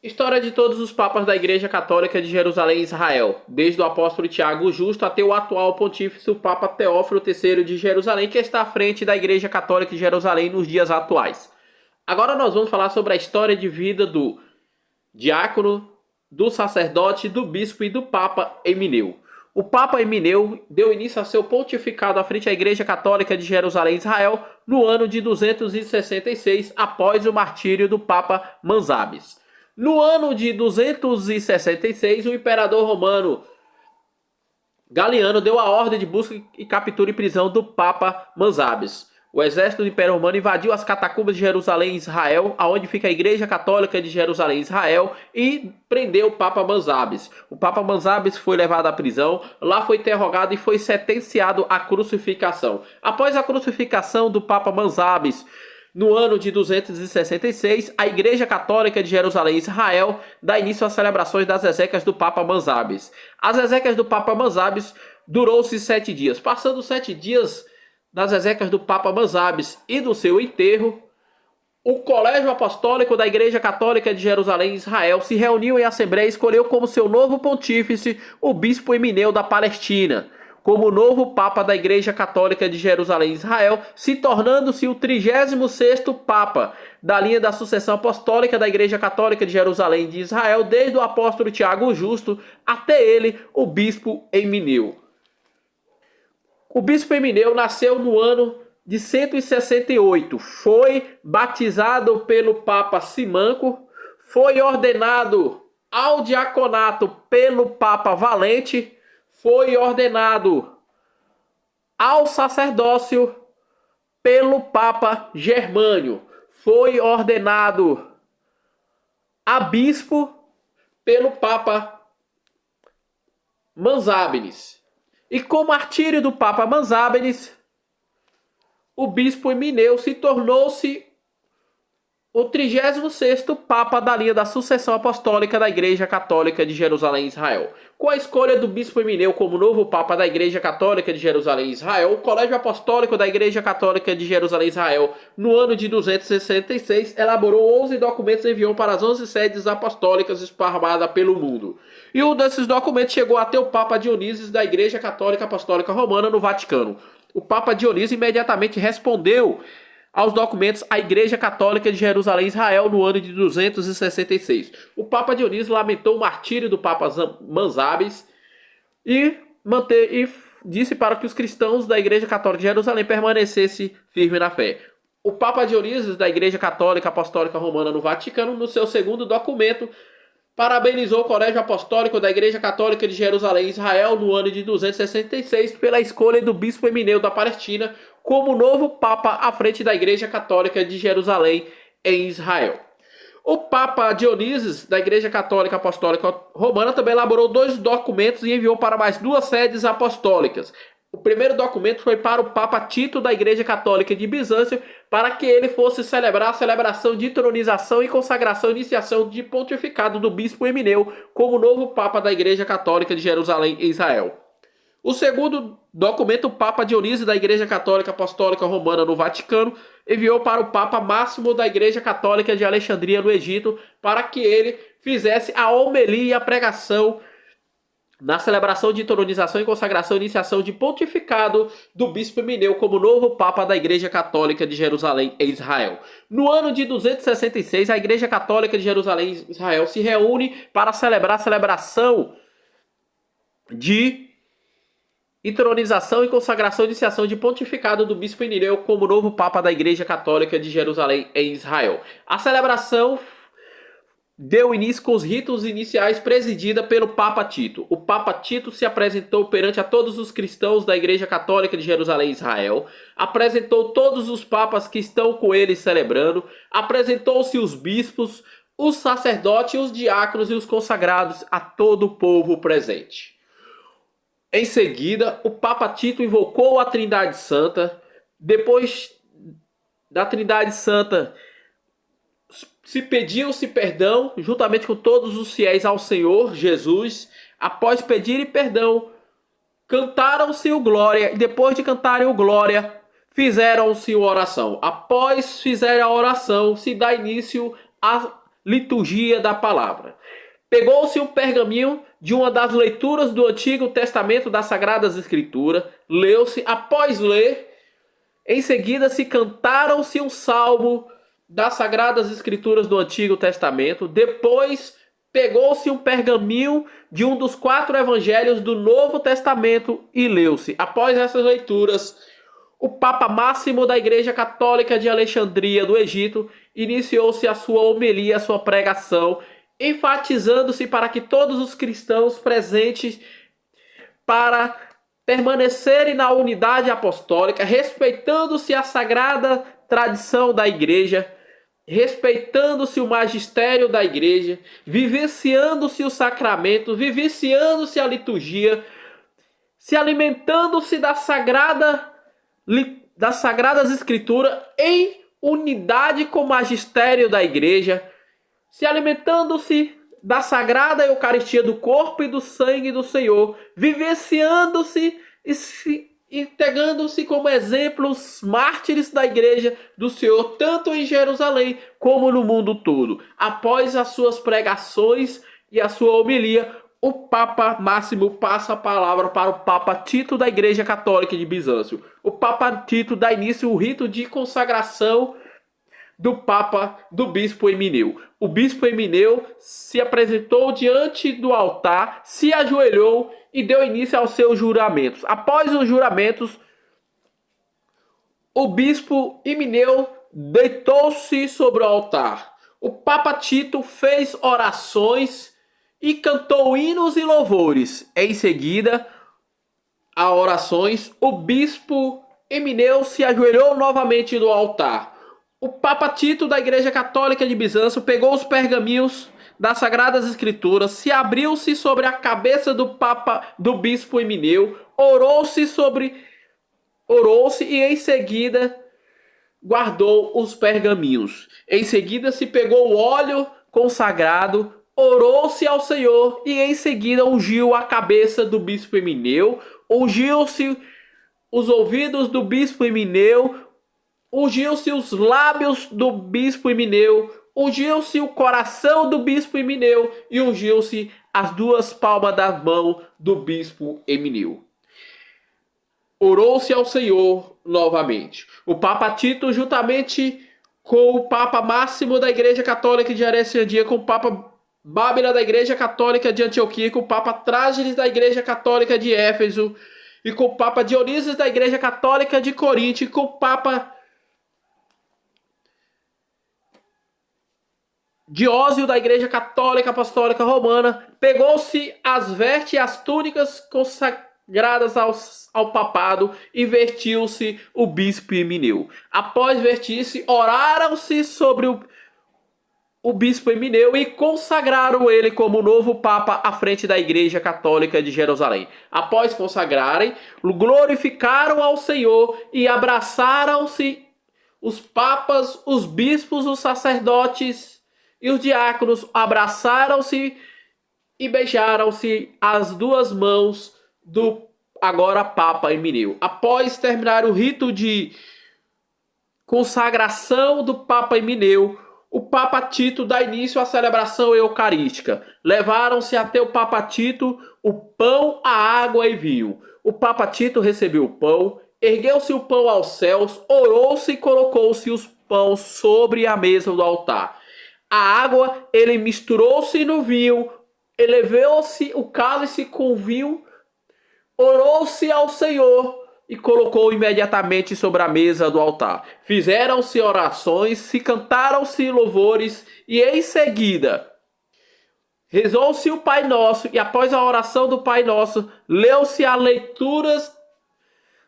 História de todos os papas da Igreja Católica de Jerusalém e Israel, desde o apóstolo Tiago o Justo até o atual pontífice, o Papa Teófilo III de Jerusalém, que está à frente da Igreja Católica de Jerusalém nos dias atuais. Agora nós vamos falar sobre a história de vida do diácono, do sacerdote, do bispo e do Papa Emineu. O Papa Emineu deu início a seu pontificado à frente da Igreja Católica de Jerusalém e Israel no ano de 266, após o martírio do Papa Manzabes. No ano de 266, o imperador romano Galiano deu a ordem de busca e captura e prisão do Papa Manzabes. O exército do Império Romano invadiu as catacumbas de Jerusalém e Israel, aonde fica a Igreja Católica de Jerusalém e Israel, e prendeu o Papa Manzabes. O Papa Manzabes foi levado à prisão, lá foi interrogado e foi sentenciado à crucificação. Após a crucificação do Papa Manzabes, no ano de 266, a Igreja Católica de Jerusalém e Israel dá início às celebrações das exéquias do Papa Manzabes. As exéquias do Papa Manzabes durou-se 7 dias. Passando 7 dias das exéquias do Papa Manzabes e do seu enterro, o Colégio Apostólico da Igreja Católica de Jerusalém e Israel se reuniu em assembleia e escolheu como seu novo pontífice o bispo Emineu da Palestina, como novo Papa da Igreja Católica de Jerusalém e Israel, se tornando-se o 36º Papa da linha da sucessão apostólica da Igreja Católica de Jerusalém e de Israel, desde o apóstolo Tiago o Justo até ele, o bispo Emineu. O bispo Emineu nasceu no ano de 168, foi batizado pelo Papa Simanco, foi ordenado ao diaconato pelo Papa Valente, foi ordenado ao sacerdócio pelo Papa Germânio, foi ordenado a bispo pelo Papa Manzabes. E com o martírio do Papa Manzabes, o bispo Emineu se tornou-se o 36º Papa da linha da sucessão apostólica da Igreja Católica de Jerusalém e Israel. Com a escolha do bispo Emineu como novo Papa da Igreja Católica de Jerusalém e Israel, o Colégio Apostólico da Igreja Católica de Jerusalém e Israel, no ano de 266, elaborou 11 documentos e enviou para as 11 sedes apostólicas esparramadas pelo mundo. E um desses documentos chegou até o Papa Dionísio da Igreja Católica Apostólica Romana no Vaticano. O Papa Dionísio imediatamente respondeu aos documentos à Igreja Católica de Jerusalém e Israel no ano de 266. O Papa Dionísio lamentou o martírio do Papa Manzabes e disse para que os cristãos da Igreja Católica de Jerusalém permanecessem firmes na fé. O Papa Dionísio da Igreja Católica Apostólica Romana no Vaticano, no seu segundo documento, parabenizou o Colégio Apostólico da Igreja Católica de Jerusalém e Israel no ano de 266 pela escolha do bispo Emineu da Palestina como novo Papa à frente da Igreja Católica de Jerusalém em Israel. O Papa Dionísio da Igreja Católica Apostólica Romana também elaborou 2 documentos e enviou para mais 2 sedes apostólicas. O primeiro documento foi para o Papa Tito da Igreja Católica de Bizâncio, para que ele fosse celebrar a celebração de intronização e consagração e iniciação de pontificado do bispo Emineu como novo Papa da Igreja Católica de Jerusalém e Israel. O segundo documento, o Papa Dionísio da Igreja Católica Apostólica Romana no Vaticano, enviou para o Papa Máximo da Igreja Católica de Alexandria no Egito, para que ele fizesse a homilia e a pregação na celebração de intronização e consagração e iniciação de pontificado do bispo Emineu como novo Papa da Igreja Católica de Jerusalém e Israel. No ano de 266, a Igreja Católica de Jerusalém e Israel se reúne para celebrar a celebração de intronização e consagração e iniciação de pontificado do bispo Emineu como novo Papa da Igreja Católica de Jerusalém e Israel. A celebração deu início com os ritos iniciais presidida pelo Papa Tito. O Papa Tito se apresentou perante a todos os cristãos da Igreja Católica de Jerusalém e Israel, apresentou todos os papas que estão com ele celebrando, apresentou-se os bispos, os sacerdotes, os diáconos e os consagrados a todo o povo presente. Em seguida, o Papa Tito invocou a Trindade Santa. Depois da Trindade Santa, se pediu-se perdão, juntamente com todos os fiéis ao Senhor Jesus. Após pedirem perdão, cantaram-se o Glória, e depois de cantarem o Glória, fizeram-se a oração. Após fizerem a oração, se dá início à liturgia da palavra. Pegou-se um pergaminho de uma das leituras do Antigo Testamento das Sagradas Escrituras, leu-se, após ler, em seguida se cantaram-se um salmo das Sagradas Escrituras do Antigo Testamento, depois pegou-se um pergaminho de um dos 4 evangelhos do Novo Testamento e leu-se. Após essas leituras, o Papa Máximo da Igreja Católica de Alexandria, do Egito, iniciou-se a sua homilia, a sua pregação, enfatizando-se para que todos os cristãos presentes para permanecerem na unidade apostólica, respeitando-se a sagrada tradição da Igreja, respeitando-se o magistério da Igreja, vivenciando-se o sacramento, vivenciando-se a liturgia, se alimentando-se das Sagradas Escrituras em unidade com o magistério da Igreja, se alimentando-se da Sagrada Eucaristia, do corpo e do sangue do Senhor, vivenciando-se e se integrando-se como exemplos mártires da Igreja do Senhor, tanto em Jerusalém como no mundo todo. Após as suas pregações e a sua homilia, o Papa Máximo passa a palavra para o Papa Tito da Igreja Católica de Bizâncio. O Papa Tito dá início ao rito de consagração do bispo Emineu. O bispo Emineu se apresentou diante do altar, se ajoelhou e deu início aos seus juramentos. Após os juramentos, o bispo Emineu deitou-se sobre o altar. O Papa Tito fez orações e cantou hinos e louvores. Em seguida, a orações, o bispo Emineu se ajoelhou novamente no altar. O Papa Tito da Igreja Católica de Bizâncio pegou os pergaminhos das Sagradas Escrituras, se abriu-se sobre a cabeça do bispo Emineu, orou-se e em seguida guardou os pergaminhos. Em seguida se pegou o óleo consagrado, orou-se ao Senhor e em seguida ungiu a cabeça do bispo Emineu, ungiu-se os ouvidos do bispo Emineu, ungiu-se os lábios do bispo Emineu, ungiu-se o coração do bispo Emineu e ungiu-se as 2 palmas das mãos do bispo Emineu. Orou-se ao Senhor novamente. O Papa Tito, juntamente com o Papa Máximo da Igreja Católica de Alexandria, com o Papa Bábila da Igreja Católica de Antioquia, com o Papa Trágenes da Igreja Católica de Éfeso, e com o Papa Dionísio da Igreja Católica de Corinto, e com o Papa Diósio da Igreja Católica Apostólica Romana, pegou-se as vestes e as túnicas consagradas ao papado e vestiu-se o bispo Emineu. Após vestir-se, oraram-se sobre o bispo Emineu e consagraram ele como novo papa à frente da Igreja Católica de Jerusalém. Após consagrarem, glorificaram ao Senhor e abraçaram-se os papas, os bispos, os sacerdotes e os diáconos, abraçaram-se e beijaram-se as 2 mãos do agora Papa Emineu. Após terminar o rito de consagração do Papa Emineu, o Papa Tito dá início à celebração eucarística. Levaram-se até o Papa Tito o pão, a água e vinho. O Papa Tito recebeu o pão, ergueu-se o pão aos céus, orou-se e colocou-se os pães sobre a mesa do altar. A água, ele misturou-se no vinho, elevou-se o cálice com o vinho, orou-se ao Senhor e colocou imediatamente sobre a mesa do altar. Fizeram-se orações, se cantaram-se louvores e em seguida rezou-se o Pai Nosso e após a oração do Pai Nosso, leu-se as leituras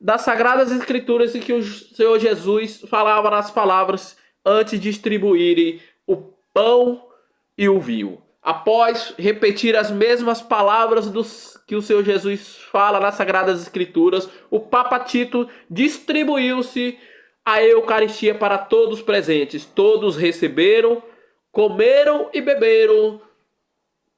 das Sagradas Escrituras em que o Senhor Jesus falava nas palavras antes de distribuírem o pão e o vinho. Após repetir as mesmas palavras que o Senhor Jesus fala nas Sagradas Escrituras, o Papa Tito distribuiu-se a Eucaristia para todos presentes. Todos receberam, comeram e beberam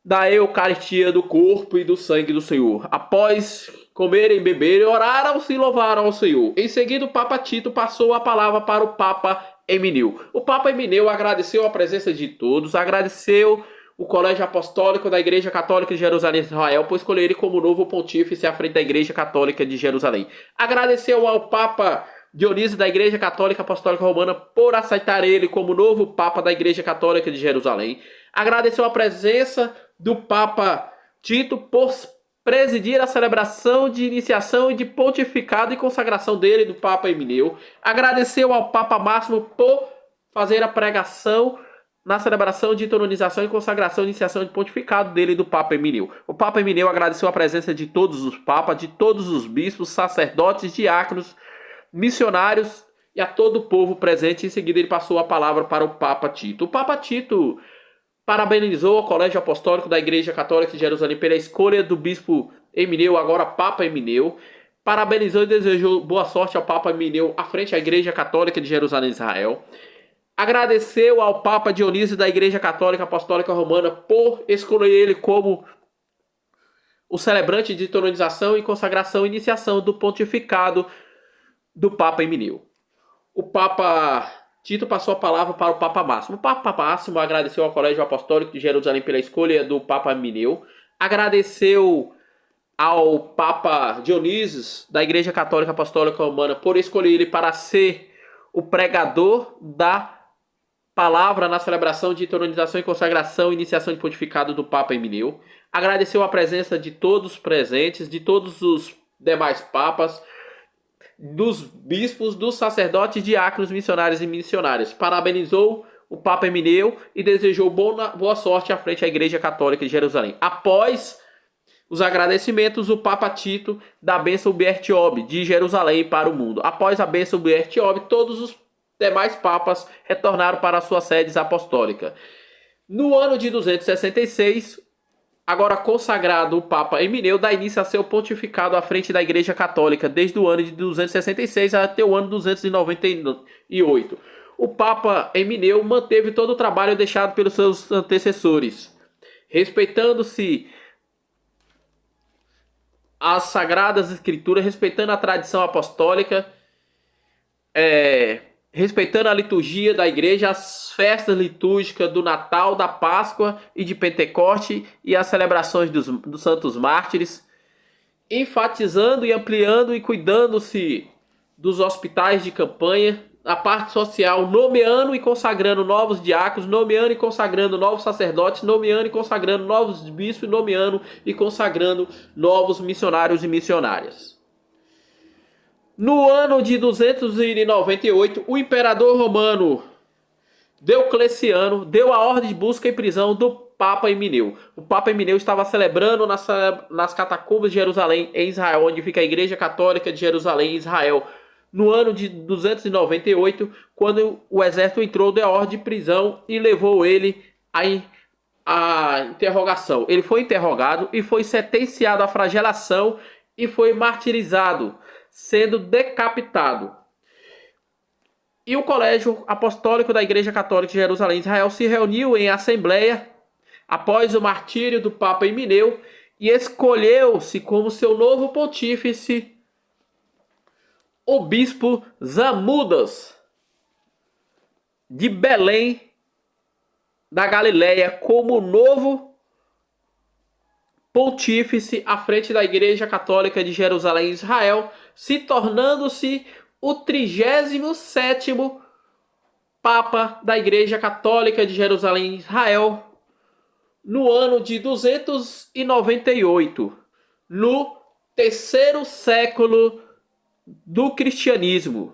da Eucaristia do corpo e do sangue do Senhor. Após comerem e beberem, oraram-se e louvaram ao Senhor. Em seguida, o Papa Tito passou a palavra para o Papa Emineu. O Papa Emineu agradeceu a presença de todos, agradeceu o Colégio Apostólico da Igreja Católica de Jerusalém de Israel por escolher ele como novo pontífice à frente da Igreja Católica de Jerusalém. Agradeceu ao Papa Dionísio da Igreja Católica Apostólica Romana por aceitar ele como novo Papa da Igreja Católica de Jerusalém. Agradeceu a presença do Papa Tito por presidir a celebração de iniciação e de pontificado e consagração dele, do Papa Emineu. Agradeceu ao Papa Máximo por fazer a pregação na celebração de entronização e consagração e iniciação de pontificado dele, do Papa Emineu. O Papa Emineu agradeceu a presença de todos os papas, de todos os bispos, sacerdotes, diáconos, missionários e a todo o povo presente. Em seguida ele passou a palavra para o Papa Tito. O Papa Tito parabenizou o Colégio Apostólico da Igreja Católica de Jerusalém pela escolha do bispo Emineu, agora Papa Emineu. Parabenizou e desejou boa sorte ao Papa Emineu à frente da Igreja Católica de Jerusalém, Israel. Agradeceu ao Papa Dionísio da Igreja Católica Apostólica Romana por escolher ele como o celebrante de entronização e consagração e iniciação do pontificado do Papa Emineu. O Papa Tito passou a palavra para o Papa Máximo. O Papa Máximo agradeceu ao Colégio Apostólico de Jerusalém pela escolha do Papa Emineu. Agradeceu ao Papa Dionísio da Igreja Católica Apostólica Romana por escolher ele para ser o pregador da palavra na celebração de entronização e consagração e iniciação de pontificado do Papa Emineu. Agradeceu a presença de todos os presentes, de todos os demais papas, dos bispos, dos sacerdotes, diáconos, missionários e missionárias. Parabenizou o Papa Emineu e desejou boa sorte à frente da Igreja Católica de Jerusalém. Após os agradecimentos, o Papa Tito dá a bênção Ubierte Orbe de Jerusalém para o mundo. Após a bênção Ubierte Orbe, todos os demais papas retornaram para suas sedes apostólicas. No ano de 266, agora consagrado, o Papa Emineu dá início a seu pontificado à frente da Igreja Católica, desde o ano de 266 até o ano 298. O Papa Emineu manteve todo o trabalho deixado pelos seus antecessores, respeitando-se as Sagradas Escrituras, respeitando a tradição apostólica, respeitando a liturgia da igreja, as festas litúrgicas do Natal, da Páscoa e de Pentecoste e as celebrações dos santos mártires, enfatizando e ampliando e cuidando-se dos hospitais de campanha, a parte social, nomeando e consagrando novos diáconos, nomeando e consagrando novos sacerdotes, nomeando e consagrando novos bispos, nomeando e consagrando novos missionários e missionárias. No ano de 298, o imperador romano Diocleciano deu a ordem de busca e prisão do Papa Emineu. O Papa Emineu estava celebrando nas catacumbas de Jerusalém, em Israel, onde fica a Igreja Católica de Jerusalém, em Israel. No ano de 298, quando o exército entrou, deu a ordem de prisão e levou ele à interrogação. Ele foi interrogado e foi sentenciado à flagelação e foi martirizado, sendo decapitado. E o Colégio Apostólico da Igreja Católica de Jerusalém, Israel, se reuniu em assembleia após o martírio do Papa Emineu e escolheu-se como seu novo pontífice o bispo Zamudas de Belém da Galileia como novo pontífice à frente da Igreja Católica de Jerusalém, Israel, se tornando-se o 37º Papa da Igreja Católica de Jerusalém, Israel, no ano de 298, no terceiro século do cristianismo.